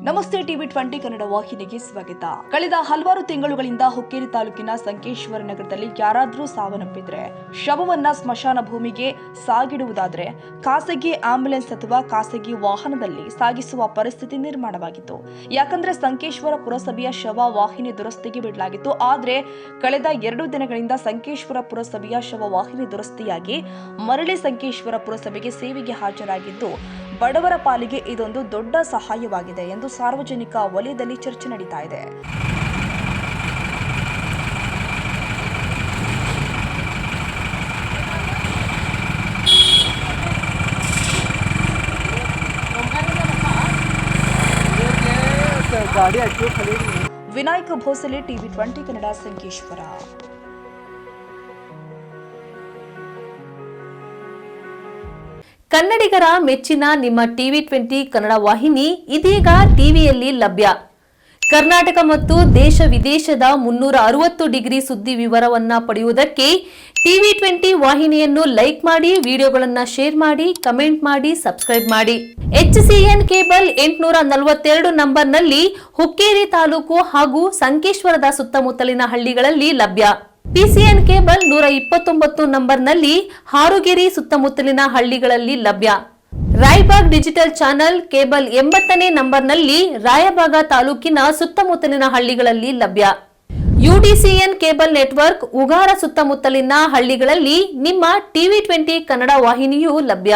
ನಮಸ್ತೆ ಟಿವಿ 20 ಕನ್ನಡ ವಾಹಿನಿಗೆ ಸ್ವಾಗತ. ಕಳೆದ ಹಲವಾರು ತಿಂಗಳುಗಳಿಂದ ಹುಕ್ಕೇರಿ ತಾಲೂಕಿನ ಸಂಕೇಶ್ವರ ನಗರದಲ್ಲಿ ಯಾರಾದರೂ ಸಾವನ್ನಪ್ಪಿದ್ರೆ ಶವವನ್ನ ಸ್ಮಶಾನ ಭೂಮಿಗೆ ಸಾಗಿಡುವುದಾದರೆ ಖಾಸಗಿ ಆಂಬ್ಯುಲೆನ್ಸ್ ಅಥವಾ ಖಾಸಗಿ ವಾಹನದಲ್ಲಿ ಸಾಗಿಸುವ ಪರಿಸ್ಥಿತಿ ನಿರ್ಮಾಣವಾಗಿತ್ತು. ಯಾಕಂದ್ರೆ ಸಂಕೇಶ್ವರ ಪುರಸಭೆಯ ಶವ ವಾಹಿನಿ ದುರಸ್ತಿಗೆ ಬಿಡಲಾಗಿತ್ತು. ಆದರೆ ಕಳೆದ 2 ದಿನಗಳಿಂದ ಸಂಕೇಶ್ವರ ಪುರಸಭೆಯ ಶವ ವಾಹಿನಿ ದುರಸ್ತಿಯಾಗಿ ಮರಳಿ ಸಂಕೇಶ್ವರ ಪುರಸಭೆಗೆ ಸೇವೆಗೆ ಹಾಜರಾಗಿದ್ದು ಬಡವರ ಪಾಲಿಗೆ ಇದೊಂದು ದೊಡ್ಡ ಸಹಾಯವಾಗಿದೆ ಎಂದು ಸಾರ್ವಜನಿಕ ವಲಯದಲ್ಲಿ ಚರ್ಚೆ ನಡೀತಾ ಇದೆ. ವಿನಾಯಕ ಭೋಸಲೆ, ಟಿವಿ 20 ಕನ್ನಡ, ಸಂಕೇಶ್ವರ. ಕನ್ನಡಿಗರ ಮೆಚ್ಚಿನ ನಿಮ್ಮ ಟಿವಿ 20 ಕನ್ನಡ ವಾಹಿನಿ ಇದೀಗ ಟಿವಿಯಲ್ಲಿ ಲಭ್ಯ. ಕರ್ನಾಟಕ ಮತ್ತು ದೇಶ ವಿದೇಶದ 360 ಡಿಗ್ರಿ ಸುದ್ದಿ ವಿವರವನ್ನ ಪಡೆಯುವುದಕ್ಕೆ ಟಿವಿ 20 ವಾಹಿನಿಯನ್ನು ಲೈಕ್ ಮಾಡಿ, ವಿಡಿಯೋಗಳನ್ನು ಶೇರ್ ಮಾಡಿ, ಕಮೆಂಟ್ ಮಾಡಿ, ಸಬ್ಸ್ಕ್ರೈಬ್ ಮಾಡಿ. HCN ಕೇಬಲ್ 842 ನಂಬರ್ನಲ್ಲಿ ಹುಕ್ಕೇರಿ ತಾಲೂಕು ಹಾಗೂ ಸಂಕೇಶ್ವರದ ಸುತ್ತಮುತ್ತಲಿನ ಹಳ್ಳಿಗಳಲ್ಲಿ ಲಭ್ಯ. PCN ಕೇಬಲ್ 129 ನಂಬರ್ನಲ್ಲಿ ಹಾರುಗೆರೆ ಸುತ್ತಮುತ್ತಲಿನ ಹಳ್ಳಿಗಳಲ್ಲಿ ಲಭ್ಯ. ರಾಯಬಾಗ್ ಡಿಜಿಟಲ್ ಚಾನೆಲ್ ಕೇಬಲ್ 80ನೇ ನಂಬರ್ನಲ್ಲಿ ರಾಯಬಾಗ ತಾಲೂಕಿನ ಸುತ್ತಮುತ್ತಲಿನ ಹಳ್ಳಿಗಳಲ್ಲಿ ಲಭ್ಯ. UDCN ಕೇಬಲ್ ನೆಟ್ವರ್ಕ್ ಉಗಾರ ಸುತ್ತಮುತ್ತಲಿನ ಹಳ್ಳಿಗಳಲ್ಲಿ ನಿಮ್ಮ ಟಿವಿ 20 ಕನ್ನಡ ವಾಹಿನಿಯೂ ಲಭ್ಯ.